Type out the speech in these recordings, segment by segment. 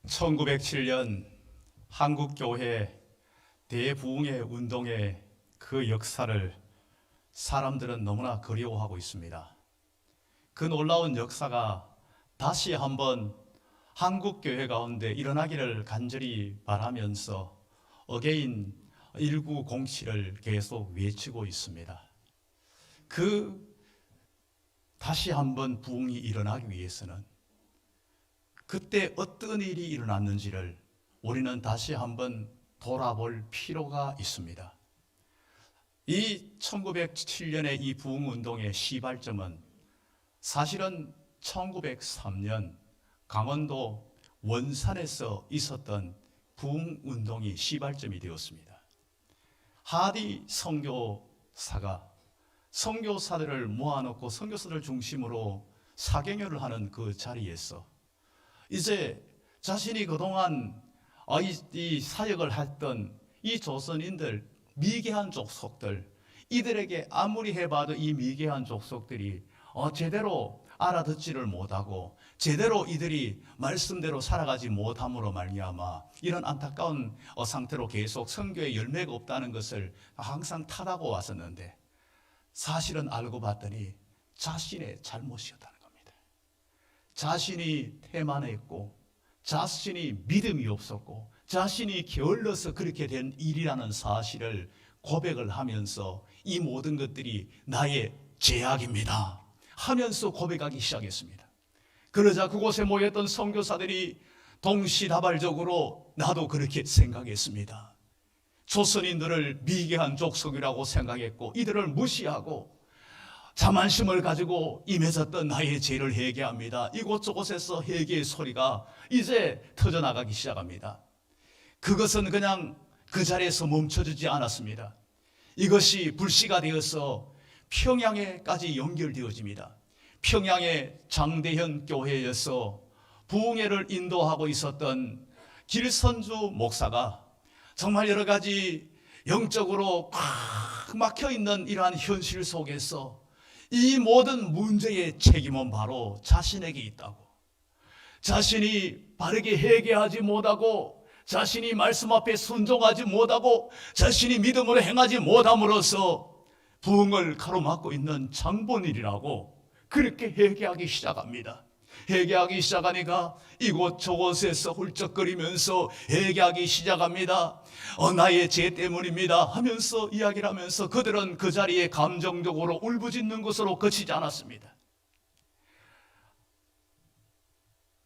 1907년 한국교회 대부흥회 운동의 그 역사를 사람들은 너무나 그리워하고 있습니다. 그 놀라운 역사가 다시 한번 한국교회 가운데 일어나기를 간절히 바라면서 어게인 1907을 계속 외치고 있습니다. 다시 한번 부흥이 일어나기 위해서는 그때 어떤 일이 일어났는지를 우리는 다시 한번 돌아볼 필요가 있습니다. 이 1907년의 이 부흥운동의 시발점은 사실은 1903년 강원도 원산에서 있었던 부흥운동이 시발점이 되었습니다. 하디 선교사가 선교사들을 모아놓고 선교사들 중심으로 사경회를 하는 그 자리에서 이제 자신이 그동안 이 사역을 했던 이 조선인들, 미개한 족속들, 이들에게 아무리 해봐도 이 미개한 족속들이 제대로 알아듣지를 못하고 제대로 이들이 말씀대로 살아가지 못함으로 말미암아 이런 안타까운 상태로 계속 선교에 열매가 없다는 것을 항상 탓하고 왔었는데, 사실은 알고 봤더니 자신의 잘못이었다는 겁니다. 자신이 태만했고 자신이 믿음이 없었고 자신이 게을러서 그렇게 된 일이라는 사실을 고백을 하면서 이 모든 것들이 나의 죄악입니다 하면서 고백하기 시작했습니다. 그러자 그곳에 모였던 선교사들이 동시다발적으로 나도 그렇게 생각했습니다. 조선인들을 미개한 족속이라고 생각했고 이들을 무시하고 자만심을 가지고 임해졌던 나의 죄를 회개합니다. 이곳저곳에서 회개의 소리가 이제 터져나가기 시작합니다. 그것은 그냥 그 자리에서 멈춰지지 않았습니다. 이것이 불씨가 되어서 평양에까지 연결되어집니다. 평양의 장대현 교회에서 부흥회를 인도하고 있었던 길선주 목사가 정말 여러 가지 영적으로 꽉 막혀있는 이러한 현실 속에서 이 모든 문제의 책임은 바로 자신에게 있다고, 자신이 바르게 회개하지 못하고 자신이 말씀 앞에 순종하지 못하고 자신이 믿음으로 행하지 못함으로써 부흥을 가로막고 있는 장본일이라고 그렇게 회개하기 시작합니다. 회개하기 시작하니까 이곳저곳에서 훌쩍거리면서 회개하기 시작합니다. 나의 죄 때문입니다 하면서 이야기를 하면서 그들은 그 자리에 감정적으로 울부짖는 것으로 그치지 않았습니다.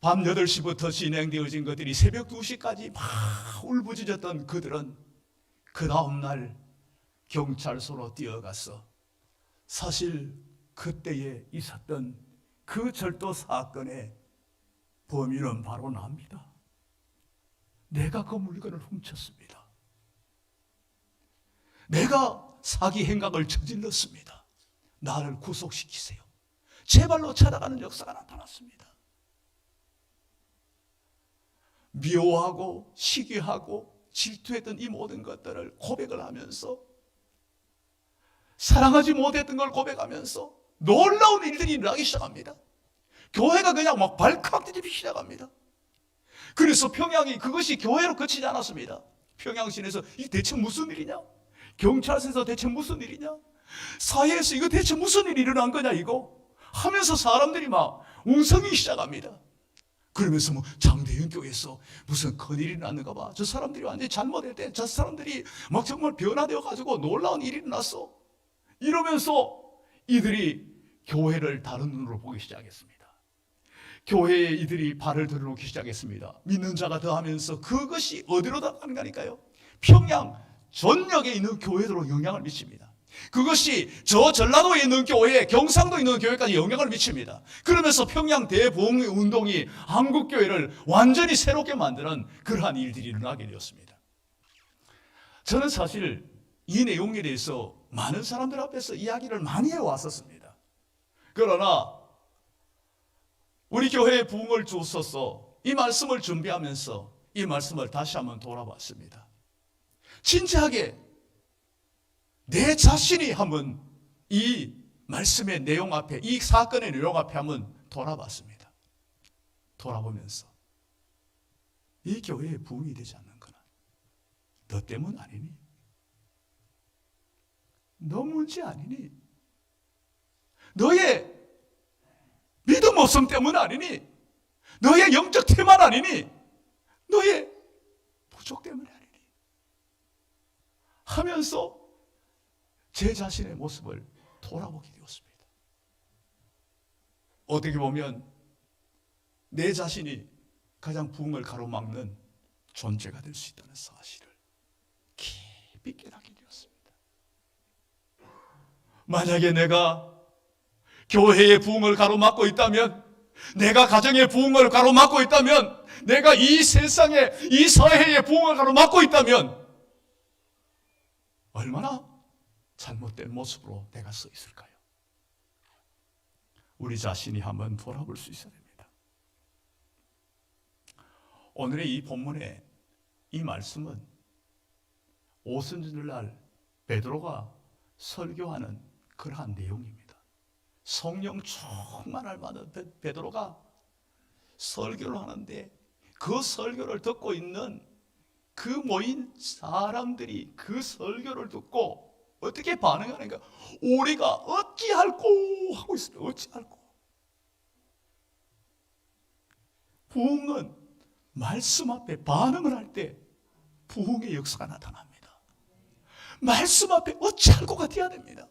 밤 8시부터 진행되어진 것들이 새벽 2시까지 막 울부짖었던 그들은 그 다음날 경찰서로 뛰어가서 사실 그때에 있었던 그 절도 사건의 범인은 바로 나입니다. 내가 그 물건을 훔쳤습니다. 내가 사기 행각을 저질렀습니다. 나를 구속시키세요. 제발로 찾아가는 역사가 나타났습니다. 미워하고 시기하고 질투했던 이 모든 것들을 고백을 하면서, 사랑하지 못했던 걸 고백하면서 놀라운 일들이 일어나기 시작합니다. 교회가 그냥 막 발칵 뒤집기 시작합니다. 그래서 평양이 그것이 교회로 그치지 않았습니다. 평양시내에서 이게 대체 무슨 일이냐? 경찰서에서 대체 무슨 일이냐? 사회에서 이거 대체 무슨 일이 일어난 거냐 이거? 하면서 사람들이 막 웅성이기 시작합니다. 그러면서 장대현 교회에서 무슨 큰일이 났는가 봐. 저 사람들이 완전히 잘못했대. 저 사람들이 막 정말 변화되어 가지고 놀라운 일이 일어났어. 이러면서 이들이 교회를 다른 눈으로 보기 시작했습니다. 교회에 이들이 발을 들여놓기 시작했습니다. 믿는 자가 더하면서 그것이 어디로 나가는 거니까요? 평양 전역에 있는 교회로 영향을 미칩니다. 그것이 저 전라도에 있는 교회, 경상도에 있는 교회까지 영향을 미칩니다. 그러면서 평양 대부흥 운동이 한국교회를 완전히 새롭게 만드는 그러한 일들이 일어나게 되었습니다. 저는 사실 이 내용에 대해서 많은 사람들 앞에서 이야기를 많이 해왔었습니다. 그러나 우리 교회에 부흥을 주소서 이 말씀을 준비하면서 이 말씀을 다시 한번 돌아봤습니다. 진지하게 내 자신이 한번 이 말씀의 내용 앞에, 이 사건의 내용 앞에 한번 돌아봤습니다. 돌아보면서 이 교회에 부흥이 되지 않는 거는 너 때문 아니니? 너 문제 아니니? 너의 믿음 없음 때문 아니니? 너의 영적 태만 아니니? 너의 부족 때문에 아니니? 하면서 제 자신의 모습을 돌아보게 되었습니다. 어떻게 보면 내 자신이 가장 부흥을 가로막는 존재가 될 수 있다는 사실을 깊이 깨닫게 되었습니다. 만약에 내가 교회의 부흥을 가로막고 있다면, 내가 가정의 부흥을 가로막고 있다면, 내가 이 세상에, 이 사회의 부흥을 가로막고 있다면 얼마나 잘못된 모습으로 내가 서 있을까요? 우리 자신이 한번 돌아볼 수 있어야 됩니다. 오늘의 이 본문의 이 말씀은 오순절날 베드로가 설교하는 그러한 내용입니다. 성령 충만할 만한 베드로가 설교를 하는데, 그 설교를 듣고 있는 그 모인 사람들이 그 설교를 듣고 어떻게 반응하는가? 우리가 어찌할꼬 하고 있습니다. 어찌할꼬. 부흥은 말씀 앞에 반응을 할 때 부흥의 역사가 나타납니다. 말씀 앞에 어찌할꼬가 되어야 됩니다.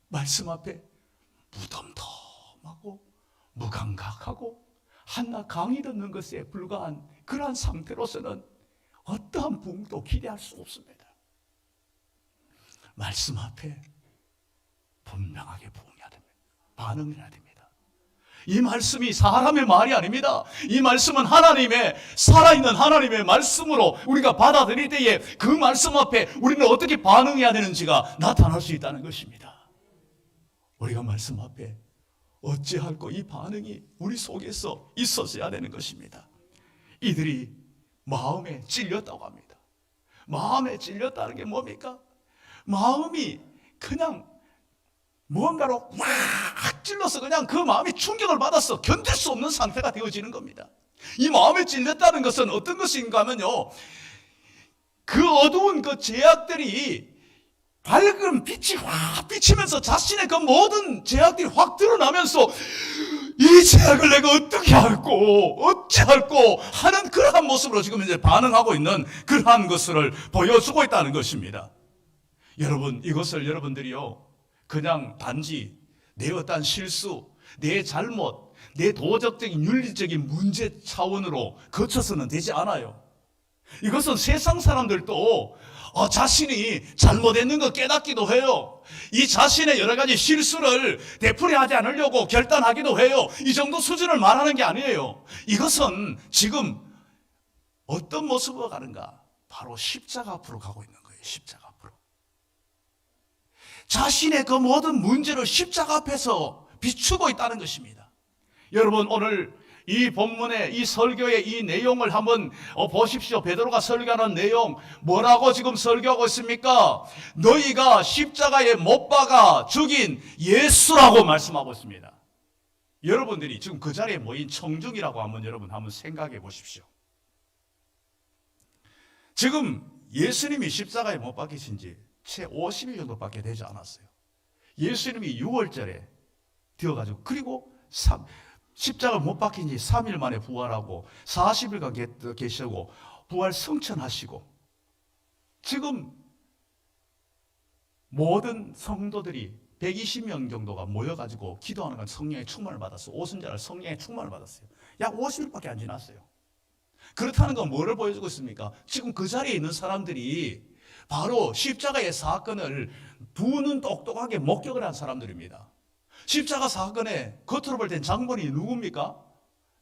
말씀 앞에 무덤덤하고 무감각하고 한낱 강의 듣는 것에 불과한 그러한 상태로서는 어떠한 부흥도 기대할 수 없습니다. 말씀 앞에 분명하게 부흥해야 됩니다. 반응해야 됩니다. 이 말씀이 사람의 말이 아닙니다. 이 말씀은 하나님의, 살아있는 하나님의 말씀으로 우리가 받아들일 때에 그 말씀 앞에 우리는 어떻게 반응해야 되는지가 나타날 수 있다는 것입니다. 우리가 말씀 앞에 어찌할꼬 이 반응이 우리 속에서 있었어야 되는 것입니다. 이들이 마음에 찔렸다고 합니다. 마음에 찔렸다는 게 뭡니까? 마음이 그냥 무언가로 확 찔러서 그냥 그 마음이 충격을 받아서 견딜 수 없는 상태가 되어지는 겁니다. 이 마음에 찔렸다는 것은 어떤 것인가 하면요, 그 어두운 그 죄악들이 밝은 빛이 확 비치면서 자신의 그 모든 죄악들이 확 드러나면서 이 죄악을 내가 어떻게 할꼬, 어찌할꼬 하는 그러한 모습으로 지금 이제 반응하고 있는 그러한 것을 보여주고 있다는 것입니다. 여러분, 이것을 여러분들이요, 그냥 단지 내 어떤 실수, 내 잘못, 내 도덕적인 윤리적인 문제 차원으로 거쳐서는 되지 않아요. 이것은 세상 사람들도 자신이 잘못했는 거 깨닫기도 해요. 이 자신의 여러 가지 실수를 되풀이하지 않으려고 결단하기도 해요. 이 정도 수준을 말하는 게 아니에요. 이것은 지금 어떤 모습으로 가는가? 바로 십자가 앞으로 가고 있는 거예요. 십자가 앞으로. 자신의 그 모든 문제를 십자가 앞에서 비추고 있다는 것입니다. 여러분, 오늘 이 본문의 이 설교의 이 내용을 한번 보십시오. 베드로가 설교하는 내용, 뭐라고 지금 설교하고 있습니까? 너희가 십자가에 못 박아 죽인 예수라고 말씀하고 있습니다. 여러분들이 지금 그 자리에 모인 청중이라고 여러분 한번 생각해 보십시오. 지금 예수님이 십자가에 못 박히신 지 채 50일 정도밖에 되지 않았어요. 예수님이 6월절에 되어가지고, 그리고 십자가 못 박힌 지 3일 만에 부활하고 40일간 계시고 부활 성천하시고, 지금 모든 성도들이 120명 정도가 모여가지고 기도하는 건 성령의 충만을 받았어요. 오순절날 성령의 충만을 받았어요. 약 50일밖에 안 지났어요. 그렇다는 건 뭐를 보여주고 있습니까? 지금 그 자리에 있는 사람들이 바로 십자가의 사건을 두 눈 똑똑하게 목격을 한 사람들입니다. 십자가 사건에 겉으로 볼 땐 장본이 누굽니까?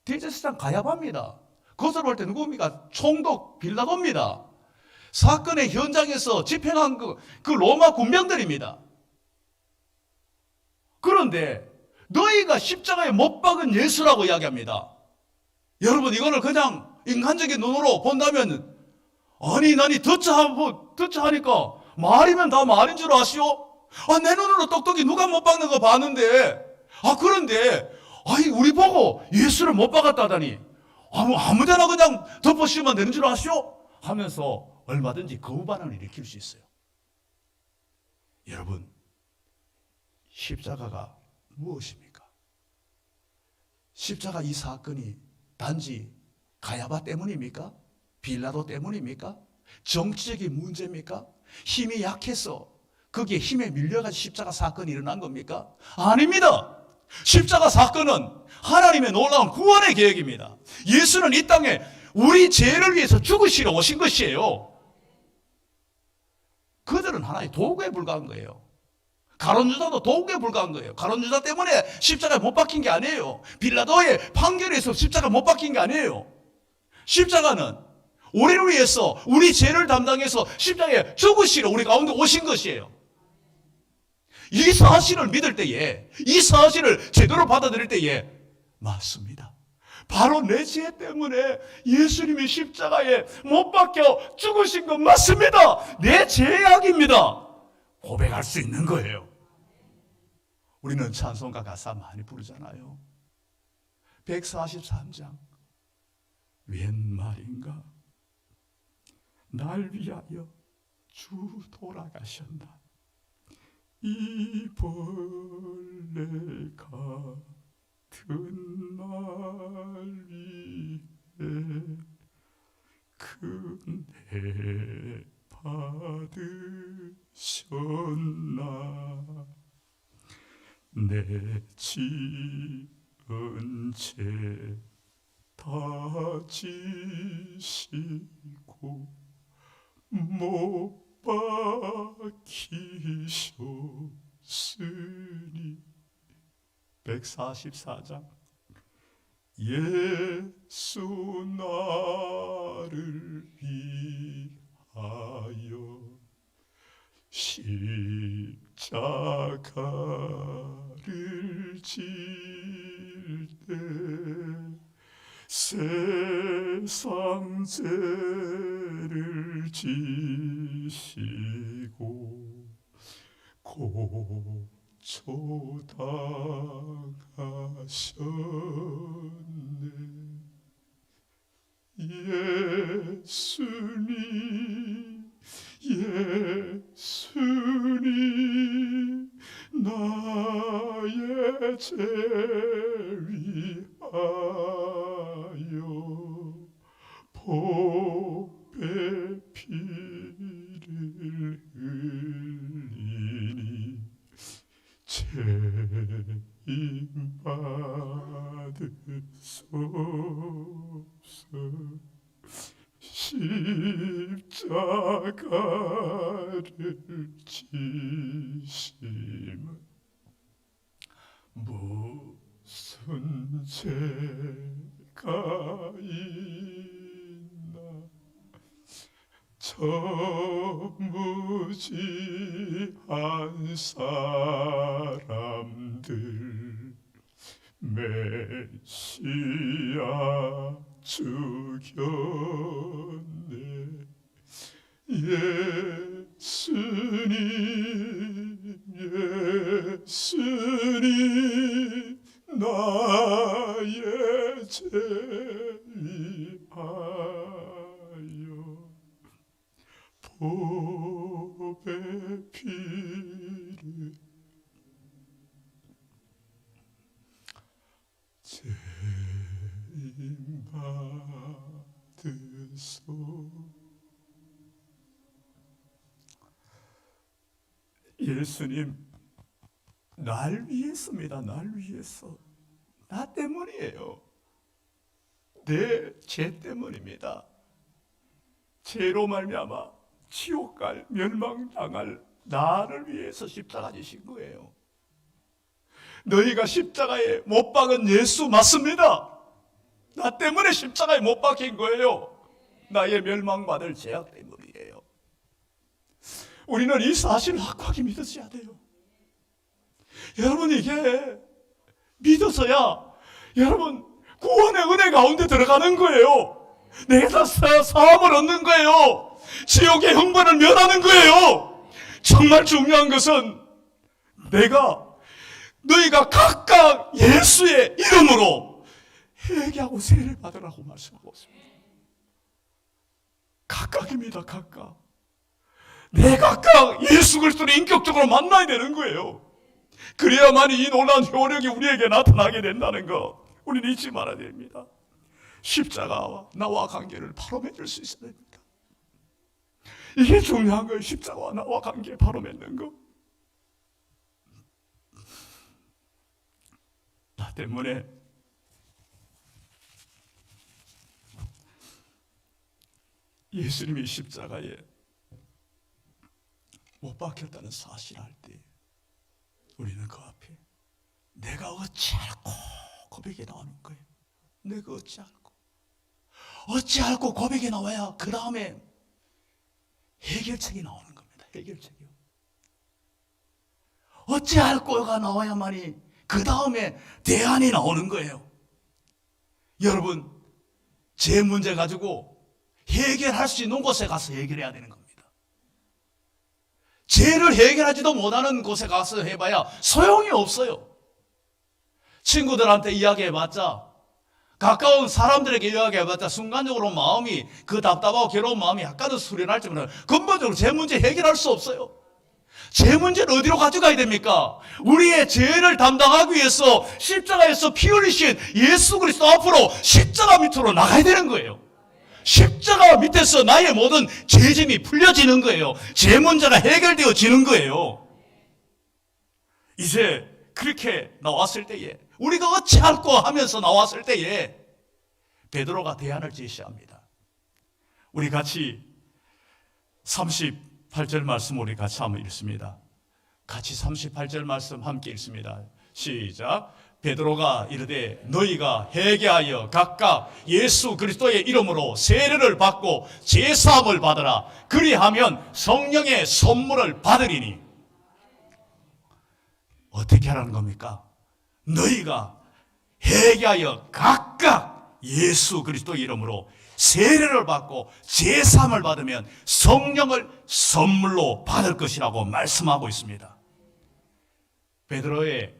대제사장 가야바입니다. 겉으로 볼 때 누굽니까? 총독 빌라도입니다. 사건의 현장에서 집행한 그 로마 군병들입니다. 그런데 너희가 십자가에 못 박은 예수라고 이야기합니다. 여러분, 이거를 그냥 인간적인 눈으로 본다면, 아니 듣자 하니까 말이면 다 말인 줄 아시오? 내 눈으로 똑똑히 누가 못 박는 거 봤는데, 그런데 우리 보고 예수를 못 박았다더니 아무데나 그냥 덮어씌우면 되는 줄 아시오? 하면서 얼마든지 거부 반응을 일으킬 수 있어요. 여러분, 십자가가 무엇입니까? 십자가 이 사건이 단지 가야바 때문입니까? 빌라도 때문입니까? 정치적인 문제입니까? 힘이 약해서 거기에 힘에 밀려가지고 십자가 사건이 일어난 겁니까? 아닙니다. 십자가 사건은 하나님의 놀라운 구원의 계획입니다. 예수는 이 땅에 우리 죄를 위해서 죽으시러 오신 것이에요. 그들은 하나의 도구에 불과한 거예요. 가론유다도 도구에 불과한 거예요. 가론유다 때문에 십자가에 못 박힌 게 아니에요. 빌라도의 판결에서 십자가 못 박힌 게 아니에요. 십자가는 우리를 위해서 우리 죄를 담당해서 십자가에 죽으시러 우리 가운데 오신 것이에요. 이 사실을 믿을 때에, 이 사실을 제대로 받아들일 때에 맞습니다. 바로 내 죄 때문에 예수님이 십자가에 못 박혀 죽으신 건 맞습니다. 내 죄악입니다. 고백할 수 있는 거예요. 우리는 찬송가 가사 많이 부르잖아요. 143장 웬 말인가 날 위하여 주 돌아가셨나 이 벌레 같은 날 위해 큰애 받으셨나 내 지은 죄 다 지시고 못 박히셨으니 144장 예수 나를 위하여 십자가를 질 때 세상 죄를 지시고 고초당하셨네 예수님 나의 죄 위하여 보배 피를 흘리니 죄인 받으소서 십자가를 지심은 무슨 죄가 있나 저무지한 사람들 메시아 죽였네 예수님 나의 죄 위하여 보배 피를 죄인 받으소 예수님 날 위해서입니다. 날 위해서 나 때문이에요. 내 죄 때문입니다. 죄로 말미암아 지옥 갈 멸망당할 나를 위해서 십자가 지신 거예요. 너희가 십자가에 못 박은 예수 맞습니다. 나 때문에 십자가에 못 박힌 거예요. 나의 멸망받을 죄악 때문이에요. 우리는 이 사실을 확고하게 믿으셔야 돼요. 여러분 이게 믿어서야 여러분 구원의 은혜 가운데 들어가는 거예요. 내가 사함을 얻는 거예요. 지옥의 형벌을 면하는 거예요. 정말 중요한 것은 너희가 각각 예수의 이름으로 회개하고 세례를 받으라고 말씀하고 있습니다. 각각입니다. 각각. 내 각각 예수 그리스도를 인격적으로 만나야 되는 거예요. 그래야만 이 놀라운 효력이 우리에게 나타나게 된다는 거 우리는 잊지 말아야 됩니다. 십자가와 나와 관계를 바로 맺을 수 있어야 됩니다. 이게 중요한 거예요. 십자가와 나와 관계 바로 맺는 거. 나 때문에 예수님이 십자가에 못 박혔다는 사실을 알 때 우리는 그 앞에 내가 어찌할꼬 고백이 나오는 거예요. 내가 어찌할꼬 고백이 나와야 그 다음에 해결책이 나오는 겁니다. 해결책이요. 어찌할꼬가 나와야만이 그 다음에 대안이 나오는 거예요. 여러분, 제 문제 가지고 해결할 수 있는 곳에 가서 해결해야 되는 겁니다. 죄를 해결하지도 못하는 곳에 가서 해봐야 소용이 없어요. 친구들한테 이야기해봤자, 가까운 사람들에게 이야기해봤자 순간적으로 마음이, 그 답답하고 괴로운 마음이 약간은 수련할지 몰라요. 근본적으로 제 문제 해결할 수 없어요. 제 문제를 어디로 가져가야 됩니까? 우리의 죄를 담당하기 위해서 십자가에서 피 흘리신 예수 그리스도 앞으로 십자가 밑으로 나가야 되는 거예요. 십자가 밑에서 나의 모든 죄짐이 풀려지는 거예요. 죄 문제가 해결되어지는 거예요. 이제 그렇게 나왔을 때에, 우리가 어찌할꼬 하면서 나왔을 때에 베드로가 대안을 제시합니다. 우리 같이 38절 말씀 우리 같이 한번 읽습니다. 같이 38절 말씀 함께 읽습니다. 시작. 베드로가 이르되 너희가 회개하여 각각 예수 그리스도의 이름으로 세례를 받고 제사함을 받으라. 그리하면 성령의 선물을 받으리니. 어떻게 하라는 겁니까? 너희가 회개하여 각각 예수 그리스도의 이름으로 세례를 받고 제사함을 받으면 성령을 선물로 받을 것이라고 말씀하고 있습니다. 베드로의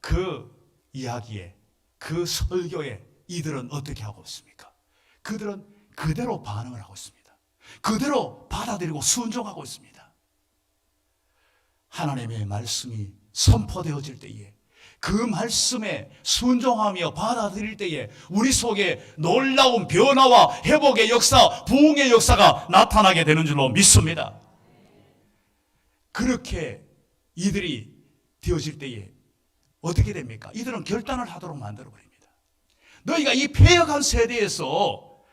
그 이야기에, 그 설교에 이들은 어떻게 하고 있습니까? 그들은 그대로 반응을 하고 있습니다. 그대로 받아들이고 순종하고 있습니다. 하나님의 말씀이 선포되어질 때에, 그 말씀에 순종하며 받아들일 때에 우리 속에 놀라운 변화와 회복의 역사, 부흥의 역사가 나타나게 되는 줄로 믿습니다. 그렇게 이들이 되어질 때에 어떻게 됩니까? 이들은 결단을 하도록 만들어버립니다. 너희가 이 폐역한 세대에서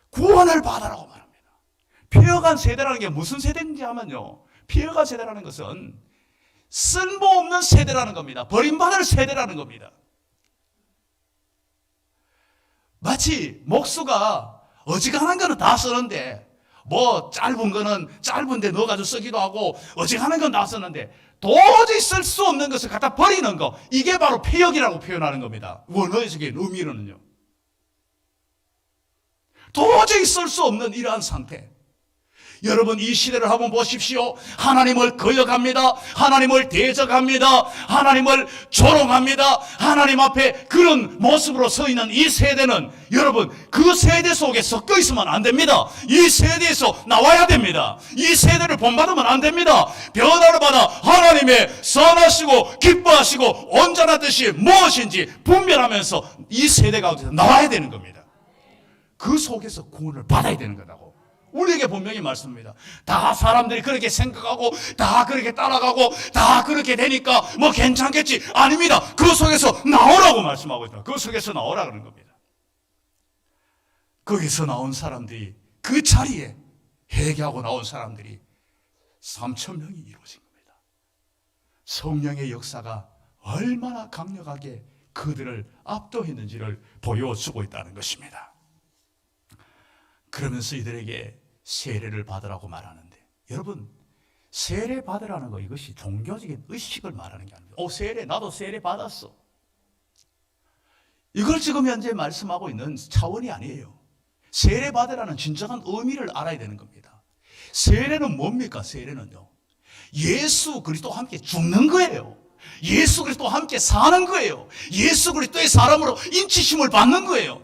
구원을 받으라고 말합니다. 폐역한 세대라는 게 무슨 세대인지 하면요, 폐역한 세대라는 것은 쓸모없는 세대라는 겁니다. 버림받을 세대라는 겁니다. 마치 목수가 어지간한 거는 다 쓰는데, 뭐 짧은 거는 짧은데 넣어가지고 쓰기도 하고, 어지간한 건 다 쓰는데 도저히 쓸 수 없는 것을 갖다 버리는 거, 이게 바로 폐역이라고 표현하는 겁니다. 원어적인 의미로는요. 도저히 쓸 수 없는 이러한 상태. 여러분, 이 시대를 한번 보십시오. 하나님을 거역합니다. 하나님을 대적합니다. 하나님을 조롱합니다. 하나님 앞에 그런 모습으로 서 있는 이 세대는, 여러분, 그 세대 속에 섞여 있으면 안 됩니다. 이 세대에서 나와야 됩니다. 이 세대를 본받으면 안 됩니다. 변화를 받아 하나님의 선하시고 기뻐하시고 온전한 뜻이 무엇인지 분별하면서 이 세대 가운데서 나와야 되는 겁니다. 그 속에서 구원을 받아야 되는 거라고 우리에게 분명히 말씀합니다. 다 사람들이 그렇게 생각하고 다 그렇게 따라가고 다 그렇게 되니까 뭐 괜찮겠지. 아닙니다. 그 속에서 나오라고 말씀하고 있다. 그 속에서 나오라 그러는 겁니다. 거기서 나온 사람들이, 그 자리에 회개하고 나온 사람들이 3,000명이 이루어진 겁니다. 성령의 역사가 얼마나 강력하게 그들을 압도했는지를 보여주고 있다는 것입니다. 그러면서 이들에게 세례를 받으라고 말하는데, 여러분, 세례 받으라는 거, 이것이 종교적인 의식을 말하는 게 아닙니다. 세례, 나도 세례 받았어. 이걸 지금 현재 말씀하고 있는 차원이 아니에요. 세례 받으라는 진정한 의미를 알아야 되는 겁니다. 세례는 뭡니까? 세례는요, 예수 그리스도와 함께 죽는 거예요. 예수 그리스도와 함께 사는 거예요. 예수 그리스도의 사람으로 인치심을 받는 거예요.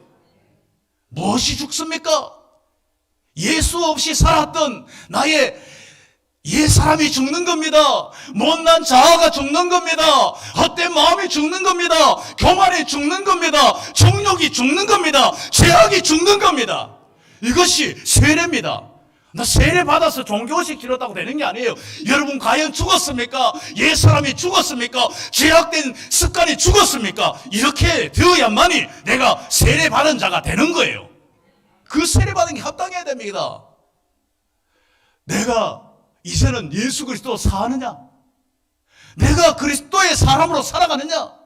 무엇이 죽습니까? 예수 없이 살았던 나의 옛사람이 죽는 겁니다. 못난 자아가 죽는 겁니다. 헛된 마음이 죽는 겁니다. 교만이 죽는 겁니다. 정욕이 죽는 겁니다. 죄악이 죽는 겁니다. 이것이 세례입니다. 나 세례 받아서 종교식 치렀다고 되는 게 아니에요. 여러분 과연 죽었습니까? 옛사람이 죽었습니까? 죄악된 습관이 죽었습니까? 이렇게 되어야만이 내가 세례 받은 자가 되는 거예요. 그 세례 받은 게 합당해야 됩니다. 내가 이제는 예수 그리스도 사느냐? 내가 그리스도의 사람으로 살아가느냐?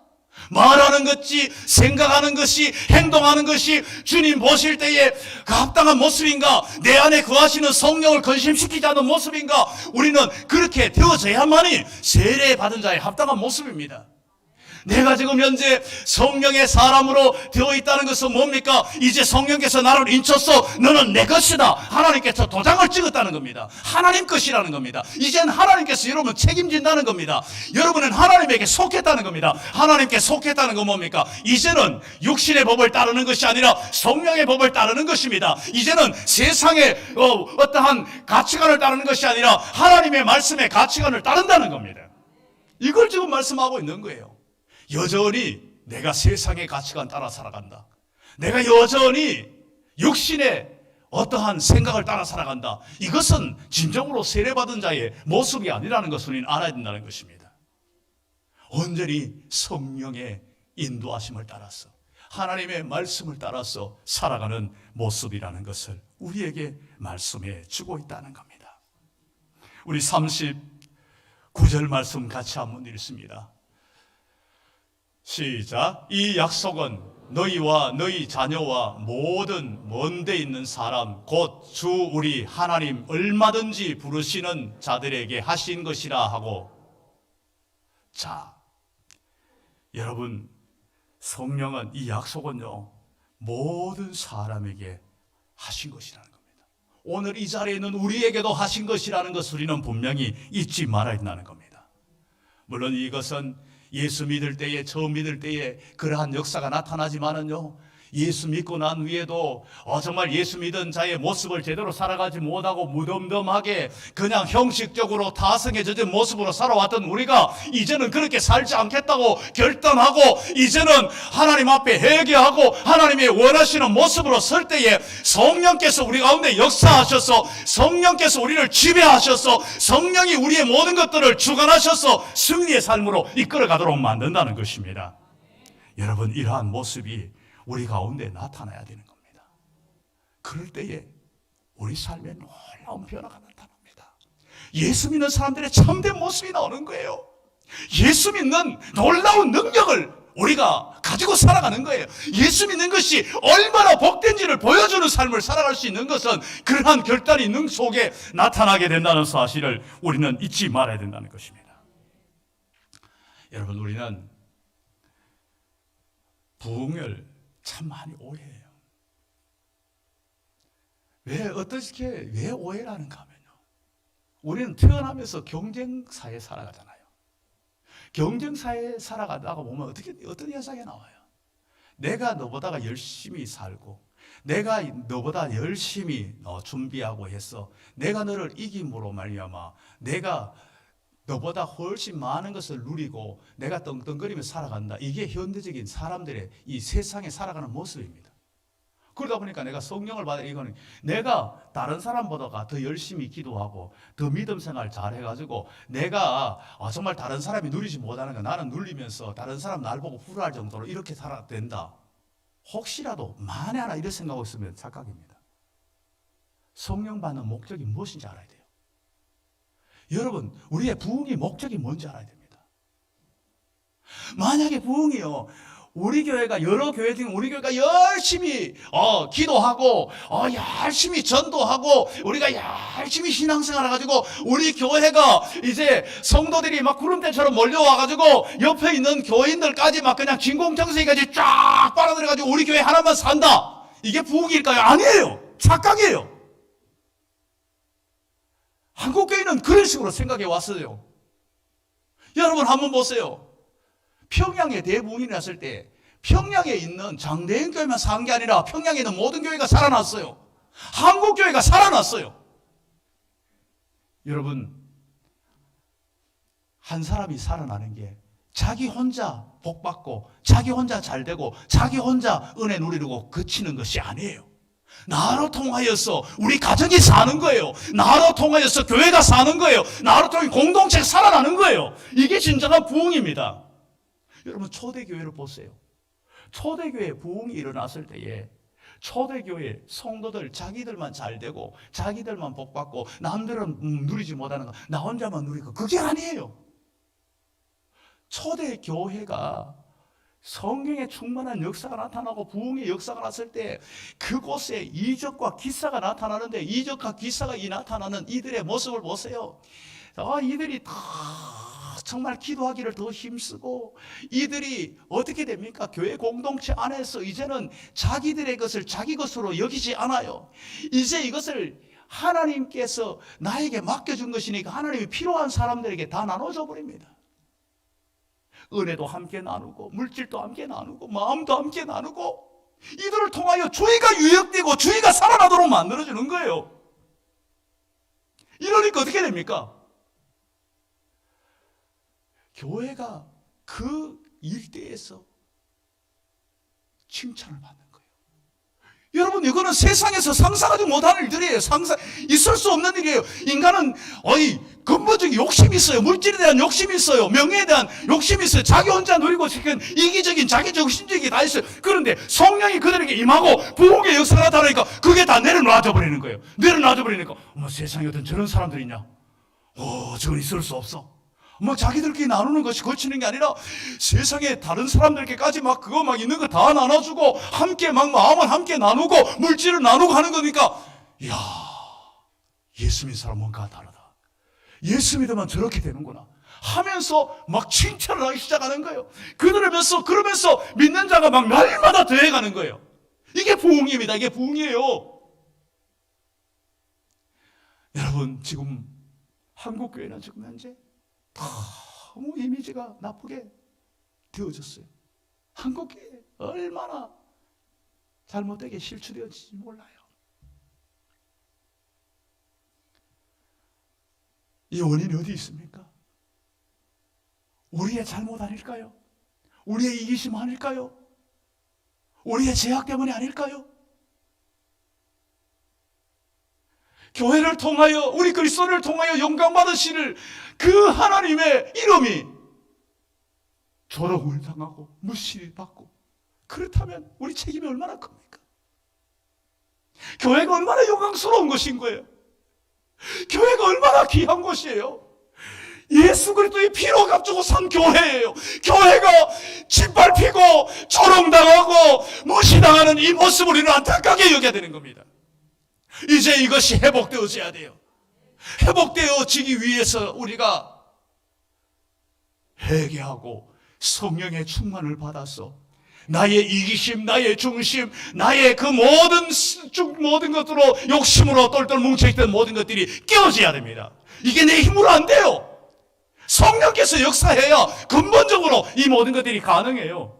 말하는 것이, 생각하는 것이, 행동하는 것이 주님 보실 때에 그 합당한 모습인가? 내 안에 거하시는 성령을 건심시키지 않는 모습인가? 우리는 그렇게 되어져야만이 세례 받은 자의 합당한 모습입니다. 내가 지금 현재 성령의 사람으로 되어 있다는 것은 뭡니까? 이제 성령께서 나를 인쳤어. 너는 내 것이다. 하나님께서 도장을 찍었다는 겁니다. 하나님 것이라는 겁니다. 이젠 하나님께서 여러분 책임진다는 겁니다. 여러분은 하나님에게 속했다는 겁니다. 하나님께 속했다는 건 뭡니까? 이제는 육신의 법을 따르는 것이 아니라 성령의 법을 따르는 것입니다. 이제는 세상의 어떠한 가치관을 따르는 것이 아니라 하나님의 말씀의 가치관을 따른다는 겁니다. 이걸 지금 말씀하고 있는 거예요. 여전히 내가 세상의 가치관 따라 살아간다. 내가 여전히 육신의 어떠한 생각을 따라 살아간다. 이것은 진정으로 세례받은 자의 모습이 아니라는 것을 우리는 알아야 된다는 것입니다. 온전히 성령의 인도하심을 따라서 하나님의 말씀을 따라서 살아가는 모습이라는 것을 우리에게 말씀해 주고 있다는 겁니다. 우리 39절 말씀 같이 한번 읽습니다. 시작. 이 약속은 너희와 너희 자녀와 모든 먼데 있는 사람 곧 주 우리 하나님 얼마든지 부르시는 자들에게 하신 것이라 하고. 자, 여러분, 성령은 이 약속은요 모든 사람에게 하신 것이라는 겁니다. 오늘 이 자리에 있는 우리에게도 하신 것이라는 것을 우리는 분명히 잊지 말아야 한다는 겁니다. 물론 이것은 예수 믿을 때에, 처음 믿을 때에 그러한 역사가 나타나지만은요, 예수 믿고 난 후에도 정말 예수 믿은 자의 모습을 제대로 살아가지 못하고 무덤덤하게 그냥 형식적으로 타성에 젖은 모습으로 살아왔던 우리가 이제는 그렇게 살지 않겠다고 결단하고 이제는 하나님 앞에 회개하고 하나님의 원하시는 모습으로 설 때에 성령께서 우리 가운데 역사하셔서 성령께서 우리를 지배하셔서 성령이 우리의 모든 것들을 주관하셔서 승리의 삶으로 이끌어가도록 만든다는 것입니다. 여러분, 이러한 모습이 우리 가운데 나타나야 되는 겁니다. 그럴 때에 우리 삶에 놀라운 변화가 나타납니다. 예수 믿는 사람들의 참된 모습이 나오는 거예요. 예수 믿는 놀라운 능력을 우리가 가지고 살아가는 거예요. 예수 믿는 것이 얼마나 복된지를 보여주는 삶을 살아갈 수 있는 것은 그러한 결단이 능 속에 나타나게 된다는 사실을 우리는 잊지 말아야 된다는 것입니다. 여러분, 우리는 부흥을 참 많이 오해해요. 왜 오해를 하는가 하면요, 우리는 태어나면서 경쟁사회에 살아가잖아요. 경쟁사회에 살아가다가 보면 어떤 현상이 나와요. 내가 너보다가 열심히 살고 내가 너보다 열심히 준비하고 해서 내가 너를 이김으로 말미암아 내가 너보다 훨씬 많은 것을 누리고 내가 떵떵거리며 살아간다. 이게 현대적인 사람들의 이 세상에 살아가는 모습입니다. 그러다 보니까 내가 성령을 받아 이거는 내가 다른 사람보다 더 열심히 기도하고 더 믿음 생활 잘 해가지고 내가 정말 다른 사람이 누리지 못하는 거 나는 누리면서 다른 사람 날 보고 후회할 정도로 이렇게 살아야 된다. 혹시라도 만에 하나 이런 생각하고 있으면 착각입니다. 성령 받는 목적이 무엇인지 알아야 돼요. 여러분, 우리의 부흥의 목적이 뭔지 알아야 됩니다. 만약에 부흥이요, 우리 교회가 여러 교회 중에 우리 교회가 열심히 기도하고 열심히 전도하고 우리가 열심히 신앙생활 해가지고 우리 교회가 이제 성도들이 막 구름대처럼 몰려와가지고 옆에 있는 교인들까지 막 그냥 진공청소기까지 쫙 빨아들여가지고 우리 교회 하나만 산다. 이게 부흥일까요? 아니에요. 착각이에요. 한국교회는 그런 식으로 생각해 왔어요. 여러분 한번 보세요. 평양에 대부흥이 났을 때 평양에 있는 장대인 교회만 산 게 아니라 평양에 있는 모든 교회가 살아났어요. 한국 교회가 살아났어요. 여러분, 한 사람이 살아나는 게 자기 혼자 복받고 자기 혼자 잘되고 자기 혼자 은혜 누리고 그치는 것이 아니에요. 나로 통하여서 우리 가정이 사는 거예요. 나로 통하여서 교회가 사는 거예요. 나로 통해 공동체가 살아나는 거예요. 이게 진정한 부흥입니다. 여러분, 초대교회를 보세요. 초대교회 부흥이 일어났을 때에 초대교회 성도들 자기들만 잘되고 자기들만 복받고 남들은 누리지 못하는 거 나 혼자만 누리고, 그게 아니에요. 초대교회가 성경에 충만한 역사가 나타나고 부흥의 역사가 났을 때 그곳에 이적과 기사가 나타나는데, 이적과 기사가 나타나는 이들의 모습을 보세요. 이들이 다 정말 기도하기를 더 힘쓰고, 이들이 어떻게 됩니까? 교회 공동체 안에서 이제는 자기들의 것을 자기 것으로 여기지 않아요. 이제 이것을 하나님께서 나에게 맡겨준 것이니까 하나님이 필요한 사람들에게 다 나눠줘 버립니다. 은혜도 함께 나누고 물질도 함께 나누고 마음도 함께 나누고, 이들을 통하여 주의가 유역되고 주의가 살아나도록 만들어주는 거예요. 이러니까 어떻게 됩니까? 교회가 그 일대에서 칭찬을 받는 거예요. 여러분, 이거는 세상에서 상상하지 못하는 일들이에요. 있을 수 없는 일이에요. 인간은 근본적인 욕심이 있어요. 물질에 대한 욕심이 있어요. 명예에 대한 욕심이 있어요. 자기 혼자 누리고 싶은 이기적인 자기 정신적인 게 다 있어요. 그런데 성령이 그들에게 임하고 부흥의 역사가 나타나니까 그게 다 내려놔져 버리는 거예요. 내려놔져 버리니까 세상에 어떤 저런 사람들이 있냐? 저건 있을 수 없어. 자기들끼리 나누는 것이 거치는 게 아니라 세상에 다른 사람들께까지 그거 있는 거 다 나눠주고 함께 마음을 함께 나누고 물질을 나누고 하는 거니까, 이야, 예수 믿는 사람 뭔가 다르다. 예수 믿으면 저렇게 되는구나 하면서 칭찬을 하기 시작하는 거예요. 그러면서 믿는 자가 날마다 더해가는 거예요. 이게 부흥입니다. 이게 부흥이에요. 여러분, 지금 한국교회는 지금 현재 너무 이미지가 나쁘게 되어졌어요. 한국교회 얼마나 잘못되게 실추되었는지 몰라요. 이 원인이 어디 있습니까? 우리의 잘못 아닐까요? 우리의 이기심 아닐까요? 우리의 제약 때문에 아닐까요? 교회를 통하여, 우리 그리스도를 통하여 영광받으시는 그 하나님의 이름이 조롱을 당하고 무시를 받고, 그렇다면 우리 책임이 얼마나 큽니까? 교회가 얼마나 영광스러운 것인 거예요. 교회가 얼마나 귀한 것이에요. 예수 그리스도의 피로 값주고 산 교회예요. 교회가 짓밟히고 조롱당하고 무시당하는 이 모습을 우리는 안타깝게 여겨야 되는 겁니다. 이제 이것이 회복되어져야 돼요. 회복되어지기 위해서 우리가 회개하고 성령의 충만을 받아서 나의 이기심, 나의 중심, 나의 그 모든 것으로 욕심으로 똘똘 뭉쳐있던 모든 것들이 깨어져야 됩니다. 이게 내 힘으로 안 돼요. 성령께서 역사해야 근본적으로 이 모든 것들이 가능해요.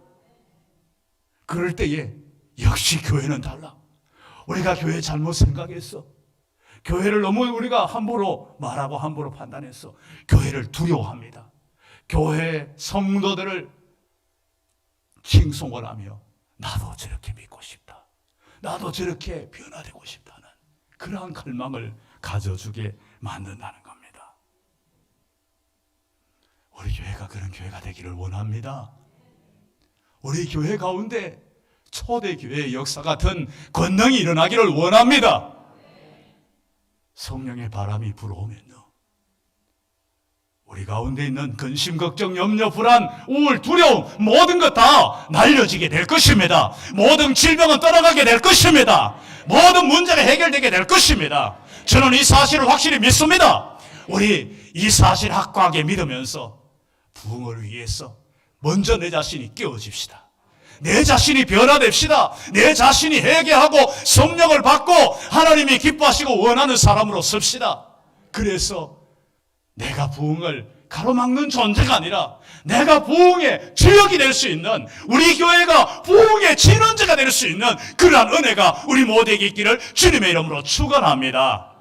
그럴 때에 역시 교회는 달라. 우리가 교회 잘못 생각했어. 교회를 너무 우리가 함부로 말하고 함부로 판단해서 교회를 두려워합니다. 교회 성도들을 칭송을 하며 나도 저렇게 믿고 싶다, 나도 저렇게 변화되고 싶다는 그러한 갈망을 가져주게 만든다는 겁니다. 우리 교회가 그런 교회가 되기를 원합니다. 우리 교회 가운데 초대교회의 역사 같은 권능이 일어나기를 원합니다. 성령의 바람이 불어오면요, 우리 가운데 있는 근심, 걱정, 염려, 불안, 우울, 두려움 모든 것 다 날려지게 될 것입니다. 모든 질병은 떠나가게 될 것입니다. 모든 문제가 해결되게 될 것입니다. 저는 이 사실을 확실히 믿습니다. 우리 이 사실 확고하게 믿으면서 부흥을 위해서 먼저 내 자신이 깨어집시다. 내 자신이 변화됩시다. 내 자신이 회개하고 성령을 받고 하나님이 기뻐하시고 원하는 사람으로 섭시다. 그래서 내가 부흥을 가로막는 존재가 아니라 내가 부흥의 주역이 될 수 있는, 우리 교회가 부흥의 진원자가 될 수 있는 그러한 은혜가 우리 모두에게 있기를 주님의 이름으로 축원합니다.